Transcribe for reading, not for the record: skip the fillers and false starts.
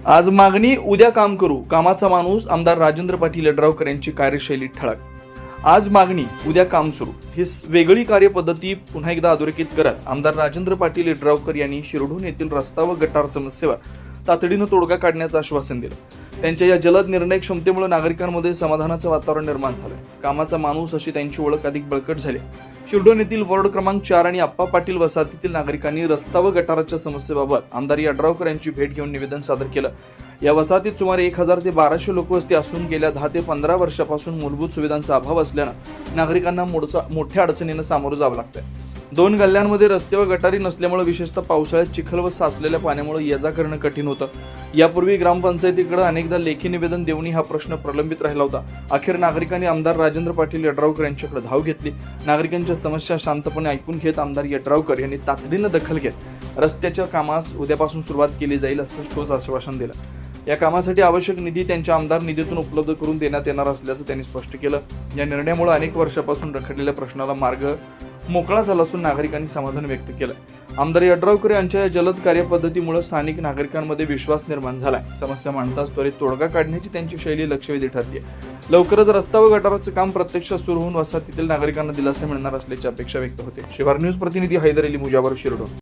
आज मागणी उद्या काम करू, कामाचा माणूस आमदार राजेंद्र पाटील यड्रावकर यांची कार्यशैली ठळक. आज मागणी उद्या काम सुरू ही वेगळी कार्यपद्धती पुन्हा एकदा अधोरेखित करत आमदार राजेंद्र पाटील यड्रावकर यांनी शिरढोण येथील रस्ता व गटार समस्येवर तातडीनं तोडगा काढण्याचं आश्वासन दिलं. त्यांच्या या जलद निर्णय क्षमतेमुळे नागरिकांमध्ये समाधानाचं वातावरण निर्माण झालं. कामाचा माणूस अशी त्यांची ओळख अधिक बळकट झाली. शिरढोण येथील वॉर्ड क्रमांक 4 आणि आप्पा पाटील वसाहतीतील नागरिकांनी रस्ता व गटाराच्या समस्येबाबत आमदार यड्रावकर यांची भेट घेऊन निवेदन सादर केलं. या वसाहतीत सुमारे 1000 ते 1200 लोकवस्ती असून गेल्या 10 ते 15 वर्षापासून मूलभूत सुविधांचा अभाव असल्यानं नागरिकांना मोठ्या अडचणींना सामोरं जावं लागतंय. 2 गल्ल्यांमध्ये रस्ते व गटारी नसल्यामुळे विशेषतः पावसाळ्यात चिखल व साचलेल्या पाण्यामुळे ये-जा करणं कठीण होतं. यापूर्वी ग्रामपंचायतीकडे अनेकदा लेखी निवेदन देऊनही हा प्रश्न प्रलंबित राहिला होता. अखेर नागरिकांनी आमदार राजेंद्र पाटील यड्रावकर यांच्याकडे धाव घेतली. नागरिकांच्या समस्या शांतपणे ऐकून घेत आमदार यड्रावकर यांनी तातडीनं दखल घेत रस्त्याच्या कामास उद्यापासून सुरुवात केली जाईल असं ठोस आश्वासन दिलं. या कामासाठी आवश्यक निधी त्यांच्या आमदार निधीतून उपलब्ध करून देण्यात येणार असल्याचं त्यांनी स्पष्ट केलं. या निर्णयामुळे अनेक वर्षापासून रखडलेल्या प्रश्नाला मार्ग मोकळा झाला असून नागरिकांनी समाधान व्यक्त केलं. आमदार यड्रावकर यांच्या या जलद कार्यपद्धतीमुळे स्थानिक नागरिकांमध्ये विश्वास निर्माण झालाय. समस्या मांडताच त्वरित तोडगा काढण्याची त्यांची शैली लक्षवेधी ठरते. लवकरच रस्ता व गटाराचं काम प्रत्यक्षात सुरू होऊन वसाहतीतील नागरिकांना दिलासा मिळणार असल्याची अपेक्षा व्यक्त होते. शिवार न्यूज प्रतिनिधी हैदर अली मुजावर, शिरढोण.